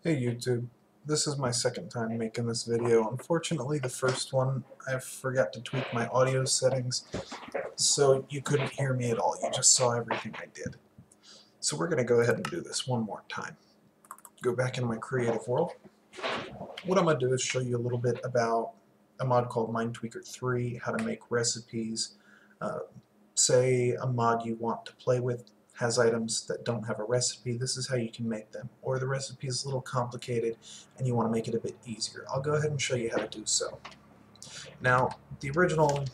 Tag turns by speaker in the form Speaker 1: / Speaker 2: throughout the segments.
Speaker 1: Hey YouTube, this is my second time making this video. Unfortunately, the first one I forgot to tweak my audio settings, so you couldn't hear me at all. You just saw everything I did. So we're going to go ahead and do this one more time. Go back into my creative world. What I'm going to do is show you a little bit about a mod called MineTweaker 3, how to make recipes. Say a mod you want to play with has items that don't have a recipe. This is how you can make them. Or the recipe is a little complicated and you want to make it a bit easier. I'll go ahead and show you how to do so. Now, the original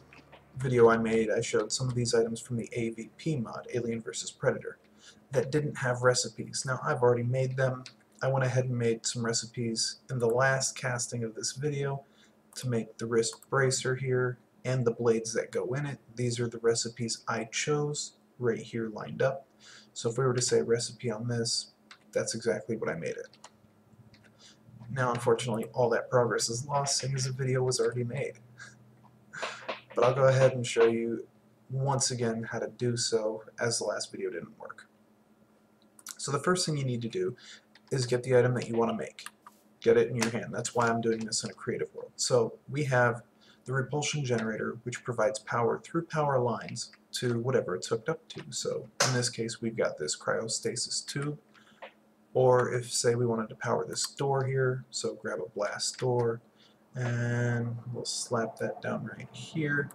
Speaker 1: video I made, I showed some of these items from the AVP mod, Alien vs. Predator, that didn't have recipes. Now, I've already made them. I went ahead and made some recipes in the last casting of this video to make the wrist bracer here and the blades that go in it. These are the recipes I chose right here lined up. So if we were to say recipe on this, that's exactly what I made it. Now unfortunately all that progress is lost seeing as the video was already made. But I'll go ahead and show you once again how to do so, as the last video didn't work. So the first thing you need to do is get the item that you want to make. Get it in your hand. That's why I'm doing this in a creative world. So we have the repulsion generator, which provides power through power lines to whatever it's hooked up to. So in this case we've got this cryostasis tube, or if say we wanted to power this door here, so grab a blast door and we'll slap that down right here.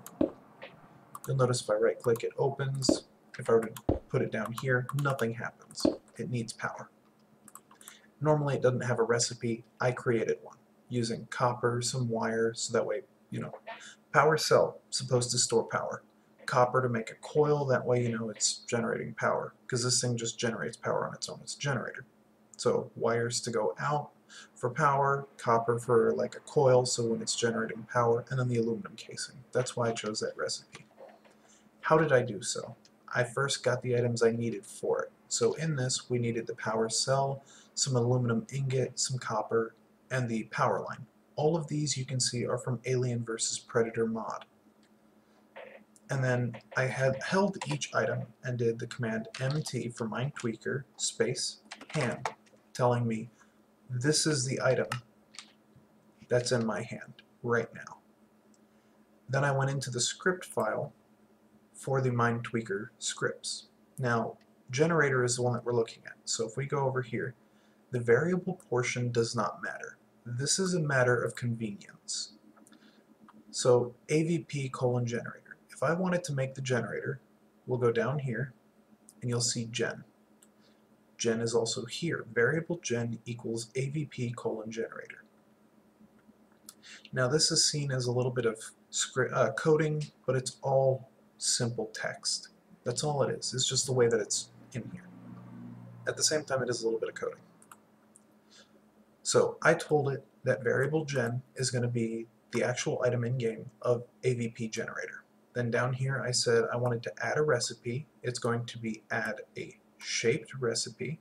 Speaker 1: You'll notice if I right click it opens. If I were to put it down here, nothing happens. It needs power. Normally it doesn't have a recipe. I created one using copper, some wire, so that way, power cell, supposed to store power. Copper to make a coil, that way it's generating power, because this thing just generates power on its own. It's a generator. So wires to go out for power, copper for like a coil, so when it's generating power, and then the aluminum casing. That's why I chose that recipe. How did I do so? I first got the items I needed for it. So in this, we needed the power cell, some aluminum ingot, some copper, and the power line. All of these you can see are from Alien vs. Predator mod. And then I had held each item and did the command MT for MineTweaker space hand, telling me this is the item that's in my hand right now. Then I went into the script file for the MineTweaker scripts. Now, generator is the one that we're looking at. So if we go over here, the variable portion does not matter. This is a matter of convenience. So AVP : generator. If I wanted to make the generator, we'll go down here and you'll see gen. Gen is also here. Variable gen equals AVP : generator. Now this is seen as a little bit of coding, but it's all simple text. That's all it is. It's just the way that it's in here. At the same time, it is a little bit of coding. So I told it that variable gen is going to be the actual item in game of AVP generator. Then down here I said I wanted to add a recipe. It's going to be add a shaped recipe,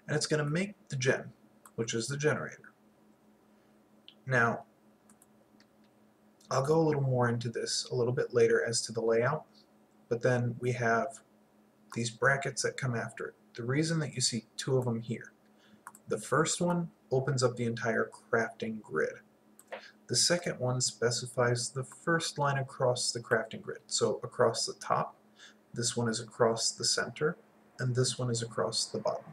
Speaker 1: and it's going to make the gen, which is the generator. Now I'll go a little more into this a little bit later as to the layout, but then we have these brackets that come after it. The reason that you see two of them here, the first one opens up the entire crafting grid. The second one specifies the first line across the crafting grid. So across the top, this one is across the center, and this one is across the bottom.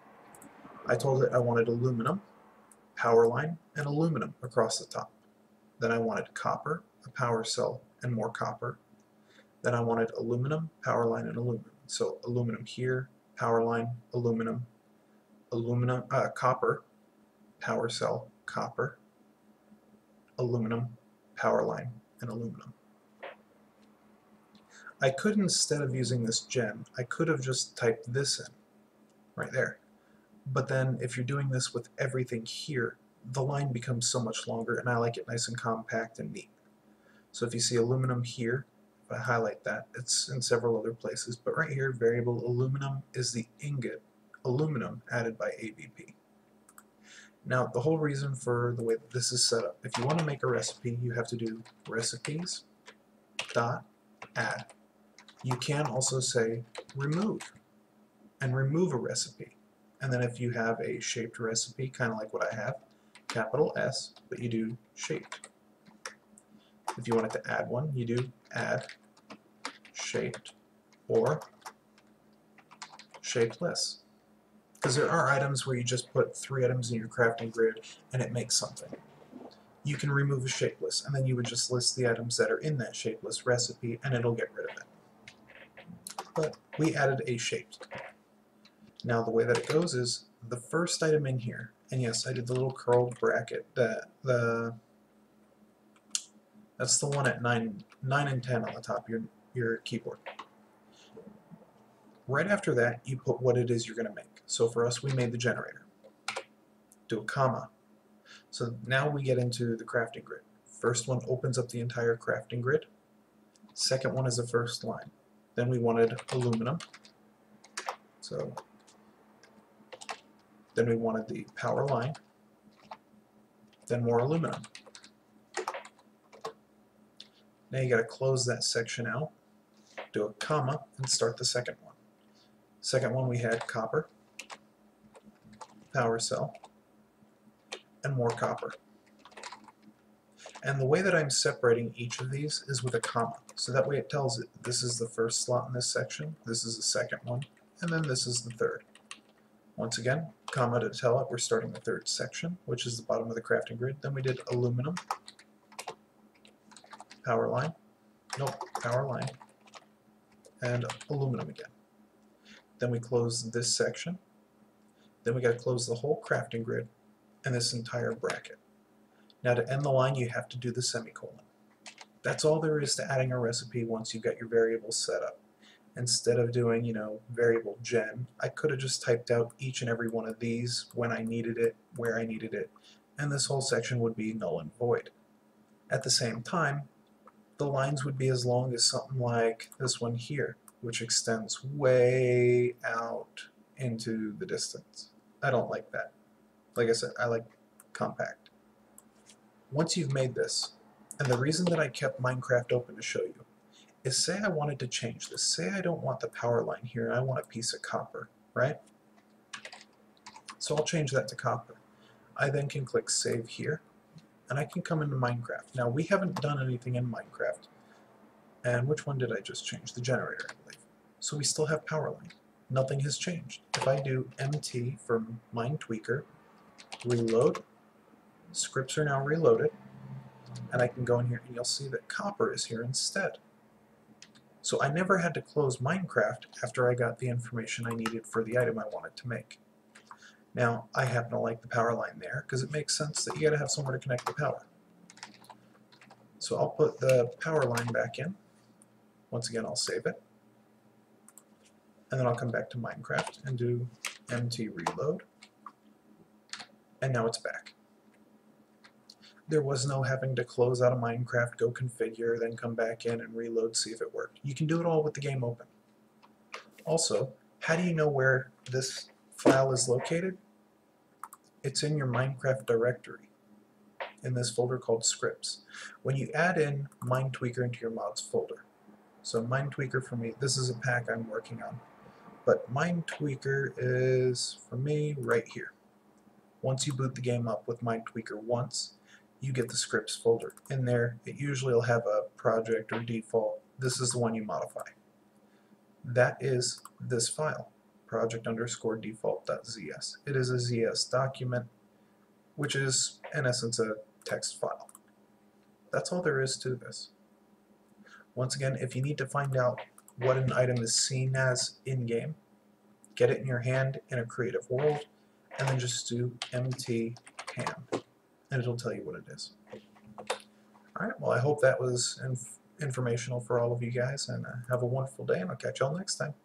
Speaker 1: I told it I wanted aluminum, power line, and aluminum across the top. Then I wanted copper, a power cell, and more copper. Then I wanted aluminum, power line, and aluminum. So aluminum here, power line, aluminum, copper, power cell, copper, aluminum, power line, and aluminum. I could, instead of using this gen, I could have just typed this in, right there. But then if you're doing this with everything here, the line becomes so much longer, and I like it nice and compact and neat. So if you see aluminum here, if I highlight that, it's in several other places, but right here, variable aluminum is the ingot aluminum added by AVP. Now, the whole reason for the way that this is set up, if you want to make a recipe, you have to do recipes dot add. You can also say remove and remove a recipe. And then if you have a shaped recipe, kind of like what I have, capital S, but you do shaped. If you wanted to add one, you do add shaped or shapeless. Because there are items where you just put 3 items in your crafting grid and it makes something. You can remove a shapeless, and then you would just list the items that are in that shapeless recipe and it'll get rid of it. But we added a shaped. Now the way that it goes is the first item in here, and yes, I did the little curled bracket, that's the one at 9 and 10 on the top of your keyboard. Right after that, you put what it is you're going to make. So for us, we made the generator. Do a comma. So now we get into the crafting grid. First one opens up the entire crafting grid. Second one is the first line. Then we wanted aluminum. So then we wanted the power line. Then more aluminum. Now you got to close that section out, do a comma, and start the second one. Second one we had copper, power cell, and more copper. And the way that I'm separating each of these is with a comma. So that way it tells it this is the first slot in this section, this is the second one, and then this is the third. Once again, comma to tell it we're starting the third section, which is the bottom of the crafting grid. Then we did aluminum, power line, and aluminum again. Then we close this section. Then we got to close the whole crafting grid and this entire bracket. Now to end the line, you have to do the semicolon. That's all there is to adding a recipe once you've got your variables set up. Instead of doing, variable gen, I could have just typed out each and every one of these when I needed it, where I needed it, and this whole section would be null and void. At the same time, the lines would be as long as something like this one here, which extends way out into the distance. I don't like that. Like I said, I like compact. Once you've made this, and the reason that I kept Minecraft open to show you, is say I wanted to change this. Say I don't want the power line here, and I want a piece of copper, right? So I'll change that to copper. I then can click Save here, and I can come into Minecraft. Now we haven't done anything in Minecraft. And which one did I just change? The generator, I believe. So we still have power line. Nothing has changed. If I do MT for MineTweaker, reload, scripts are now reloaded, and I can go in here and you'll see that copper is here instead. So I never had to close Minecraft after I got the information I needed for the item I wanted to make. Now, I happen to like the power line there because it makes sense that you gotta have somewhere to connect the power. So I'll put the power line back in. Once again, I'll save it. And then I'll come back to Minecraft and do MT reload. And now it's back. There was no having to close out of Minecraft, go configure, then come back in and reload, see if it worked. You can do it all with the game open. Also, how do you know where this file is located? It's in your Minecraft directory in this folder called scripts. When you add in MineTweaker into your mods folder, so MineTweaker for me, this is a pack I'm working on, but MineTweaker is, for me, right here. Once you boot the game up with MineTweaker once, you get the scripts folder. In there, it usually will have a project or default. This is the one you modify. That is this file, project_default.zs. It is a ZS document, which is, in essence, a text file. That's all there is to this. Once again, if you need to find out what an item is seen as in-game, get it in your hand in a creative world, and then just do MT ham, and it'll tell you what it is. Alright, well I hope that was informational for all of you guys, and have a wonderful day, and I'll catch y'all next time.